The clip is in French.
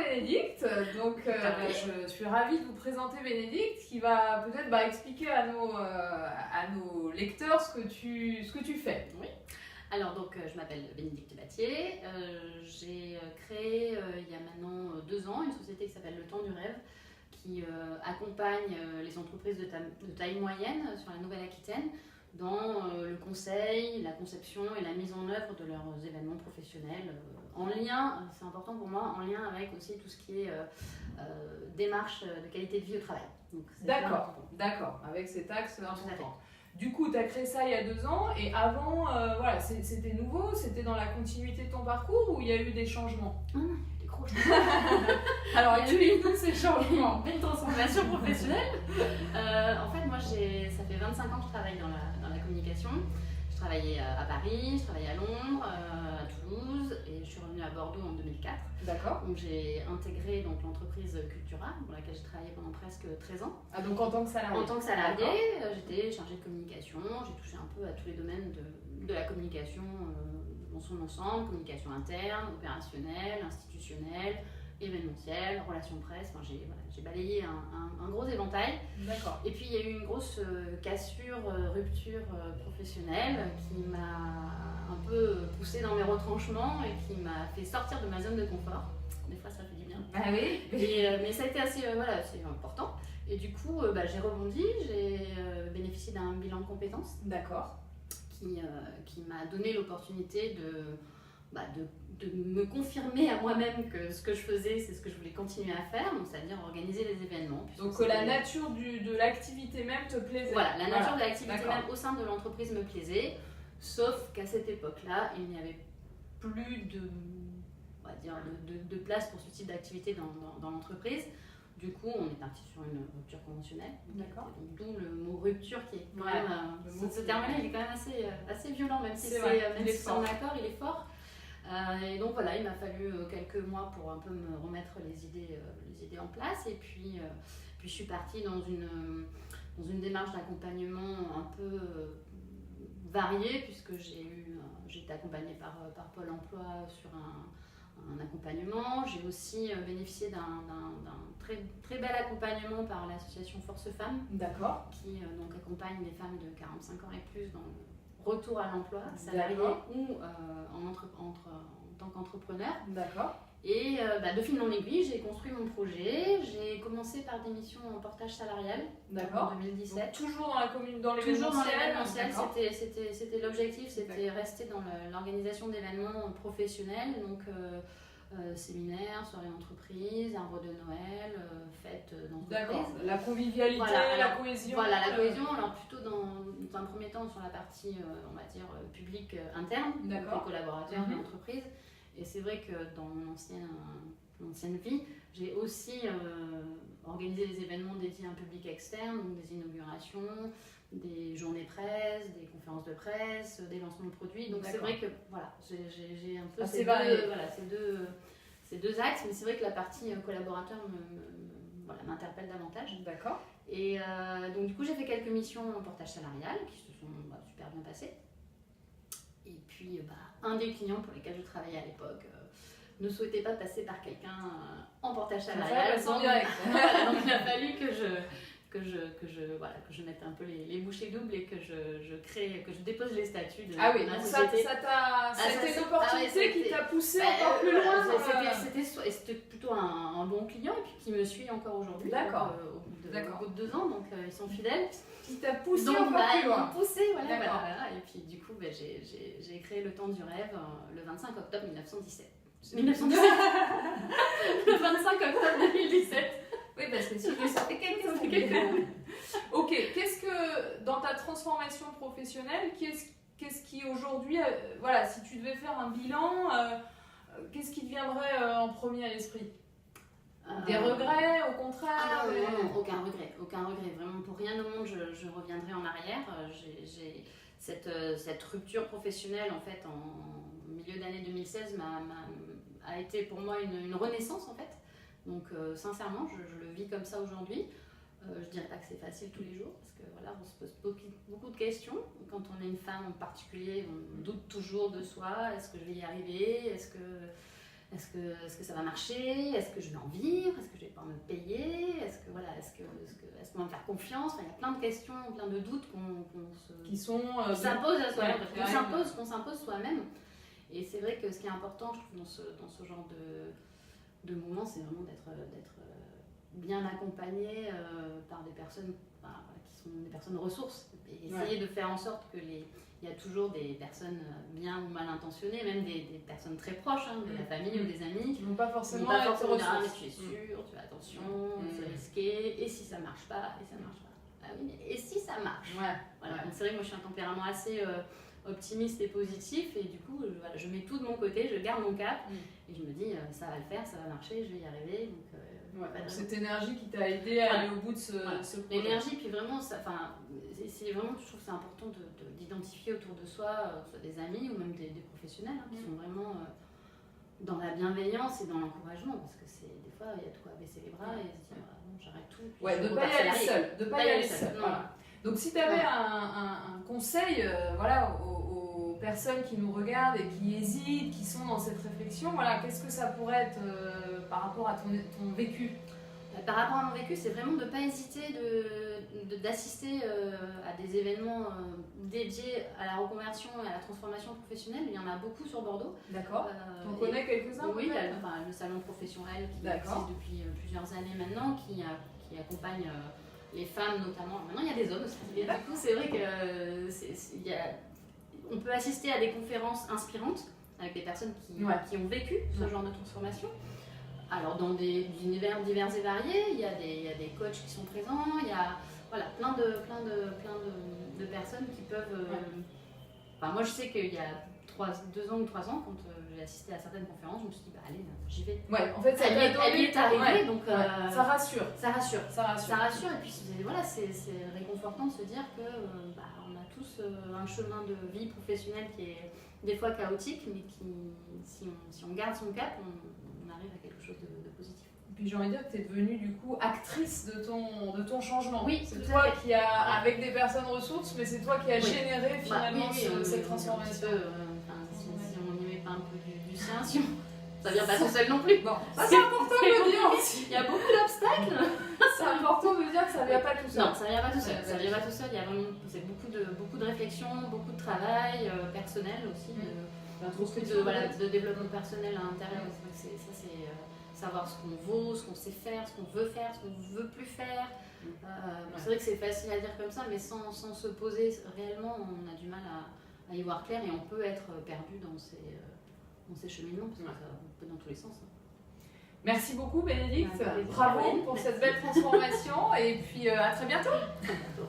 Bénédicte, donc je suis ravie de vous présenter Bénédicte qui va peut-être expliquer à nos lecteurs ce que tu fais. Oui. Alors donc je m'appelle Bénédicte Battier, j'ai créé il y a maintenant 2 ans une société qui s'appelle Le Temps du Rêve qui accompagne les entreprises de taille moyenne sur la Nouvelle-Aquitaine dans le conseil, la conception et la mise en œuvre de leurs événements professionnels en lien, c'est important pour moi, en lien avec aussi tout ce qui est démarche de qualité de vie au travail. D'accord, avec cet axe important. Du coup, tu as créé ça il y a 2 ans et avant, c'était nouveau, c'était dans la continuité de ton parcours ou il y a eu des changements? Il y a eu des gros changements. Alors, explique-nous ces changements. Une transformation professionnelle. En fait, moi, ça fait 25 ans que je travaille dans la communication. Je travaillais à Paris, je travaillais à Londres, à Toulouse et je suis revenue à Bordeaux en 2004. D'accord. Donc j'ai intégré l'entreprise Cultura pour laquelle j'ai travaillé pendant presque 13 ans. Ah, donc en tant que salarié? En tant que salarié, j'étais chargée de communication, j'ai touché un peu à tous les domaines de la communication dans son ensemble, communication interne, opérationnelle, institutionnelle, événementielle, relations presse, enfin, j'ai balayé un gros éventail. D'accord. Et puis il y a eu une grosse cassure, rupture professionnelle qui m'a un peu poussée dans mes retranchements et qui m'a fait sortir de ma zone de confort. Des fois ça fait du bien. Ah oui. Mais ça a été assez important. Et du coup j'ai rebondi, j'ai bénéficié d'un bilan de compétences. D'accord. Qui m'a donné l'opportunité de me confirmer à moi-même que ce que je faisais, c'est ce que je voulais continuer à faire, donc c'est-à-dire organiser les événements. Donc que la nature de l'activité même te plaisait. Voilà, la nature de l'activité même au sein de l'entreprise me plaisait, sauf qu'à cette époque-là, il n'y avait plus de place pour ce type d'activité dans l'entreprise. Du coup, on est parti sur une rupture conventionnelle. D'accord. D'où le mot rupture qui est quand même... ce terme-là, il est quand même assez violent, même si c'est en accord, il est fort. Et donc voilà, il m'a fallu quelques mois pour un peu me remettre les idées en place. Et puis je suis partie dans une démarche d'accompagnement un peu variée, puisque j'ai été accompagnée par Pôle emploi sur un accompagnement. J'ai aussi bénéficié d'un très, très bel accompagnement par l'association Force Femmes. D'accord. Qui donc accompagne les femmes de 45 ans et plus dans le retour à l'emploi, salarié ou en tant qu'entrepreneur. D'accord. Et de fil en aiguille, j'ai construit mon projet. J'ai commencé par des missions en portage salarial en 2017. Donc, toujours dans l'événementiel. Toujours dans l'événementiel, c'était l'objectif, c'était rester dans l'organisation d'événements professionnels, donc séminaires, soirées d'entreprise, arbre de Noël, fêtes d'entreprise. D'accord, la convivialité, la cohésion. Voilà, la cohésion, alors plutôt dans un premier temps sur la partie, on va dire, publique interne, donc les collaborateurs de l'entreprise. Et c'est vrai que dans mon ancienne vie, j'ai aussi organisé des événements dédiés à un public externe, donc des inaugurations, des journées presse, des conférences de presse, des lancements de produits. Donc c'est vrai que voilà, j'ai un peu ces deux axes, mais c'est vrai que la partie collaborateur m'interpelle davantage. D'accord. Et donc du coup j'ai fait quelques missions en portage salarial qui se sont super bien passées. Et puis un des clients pour lesquels je travaillais à l'époque ne souhaitait pas passer par quelqu'un en portage salarial. Donc il a fallu que je mette un peu les bouchées doubles et que je dépose les statuts de ma société. C'était une opportunité qui t'a poussé encore plus loin. C'était plutôt un bon client et puis qui me suit encore aujourd'hui. D'accord. Au bout de 2 ans, donc ils sont fidèles. Qui t'a poussé encore plus loin. Voilà. Et puis du coup, j'ai créé Le Temps du Rêve le 25 octobre 1917. Le 25 octobre 2017. Oui, parce que ça fait quelques années. Ok, qu'est-ce que, dans ta transformation professionnelle, qu'est-ce qui aujourd'hui, si tu devais faire un bilan, qu'est-ce qui te viendrait en premier à l'esprit? Des regrets, au contraire? Non, aucun regret. Vraiment, pour rien au monde, je reviendrai en arrière. J'ai cette rupture professionnelle, en fait, en milieu d'année 2016, a été pour moi une renaissance, en fait. Donc, sincèrement, je le vis comme ça aujourd'hui. Je dirais pas que c'est facile tous les jours, parce que voilà, on se pose beaucoup de questions. Quand on est une femme en particulier, on doute toujours de soi. Est-ce que je vais y arriver? Est-ce est-ce que ça va marcher? Est-ce que je vais en vivre? Est-ce que je vais pouvoir me payer? Est-ce qu'on va me faire confiance? Enfin, il y a plein de questions, plein de doutes qui s'imposent à soi-même, qu'on s'impose soi-même. Et c'est vrai que ce qui est important, je trouve, dans ce genre de moment, c'est vraiment d'être bien accompagné par des personnes qui sont des personnes ressources. Et essayer de faire en sorte que il y a toujours des personnes bien ou mal intentionnées, même des personnes très proches, de la famille ou des amis. Qui ne vont pas forcément dire, ressources. mais tu es sûr, tu fais attention, c'est risqué, et si ça marche pas, et ça marche pas. Ah oui, mais et si ça marche? Voilà. Donc c'est vrai que moi je suis un tempérament assez optimiste et positif, et du coup je mets tout de mon côté, je garde mon cap, et je me dis ça va le faire, ça va marcher, je vais y arriver. Donc, cette énergie qui t'a aidé à aller au bout de ce projet. L'énergie, puis vraiment, c'est vraiment, je trouve que c'est important d'identifier autour de soi, soit des amis ou même des professionnels qui sont vraiment dans la bienveillance et dans l'encouragement, parce que des fois, il y a de quoi baisser les bras et se dire non, j'arrête tout. De ne pas y aller seul. De pas y aller seul. Voilà. Donc si tu avais un conseil aux personnes qui nous regardent et qui hésitent, qui sont dans cette réflexion, qu'est-ce que ça pourrait être par rapport à ton vécu? Par rapport à mon vécu, c'est vraiment de ne pas hésiter d'assister à des événements dédiés à la reconversion et à la transformation professionnelle. Il y en a beaucoup sur Bordeaux. D'accord. On connaît quelques-uns? Oui, il y a le salon professionnel qui existe depuis plusieurs années maintenant, qui accompagne les femmes notamment. Maintenant, il y a des hommes aussi. Et du coup, c'est vrai qu'on peut assister à des conférences inspirantes avec des personnes qui ont vécu ce genre de transformation. Alors dans des univers divers et variés, il y a des coachs qui sont présents, il y a plein de personnes qui peuvent... moi je sais qu'il y a 2 ans ou 3 ans, quand j'ai assisté à certaines conférences, je me suis dit allez, j'y vais. En fait, elle y est arrivée, donc ça rassure. Ça rassure, et puis c'est réconfortant de se dire que on a tous un chemin de vie professionnelle qui est des fois chaotique, mais si on garde son cap, on arrive à quelque chose de positif. Et puis j'ai envie de dire que tu es devenue du coup actrice de ton changement. Oui, c'est toi qui a, avec des personnes ressources, mais c'est toi qui a généré finalement cette transformation. Si on n'y met pas un peu du sien, ça vient pas tout seul non plus. Bon, c'est important de le dire aussi. Il y a beaucoup d'obstacles. C'est important de dire que ça vient pas tout seul. Non, ça vient pas tout seul. Ça vient pas tout seul. Il y a vraiment beaucoup de réflexion, beaucoup de travail personnel aussi, de développement personnel à l'intérieur. C'est savoir ce qu'on vaut, ce qu'on sait faire, ce qu'on veut faire, ce qu'on veut plus faire. C'est vrai que c'est facile à dire comme ça, mais sans se poser réellement, on a du mal à y voir clair, et on peut être perdu dans ces cheminements, parce que ça peut dans tous les sens. Merci beaucoup Bénédicte, bravo pour cette belle transformation, et puis à très bientôt. À bientôt.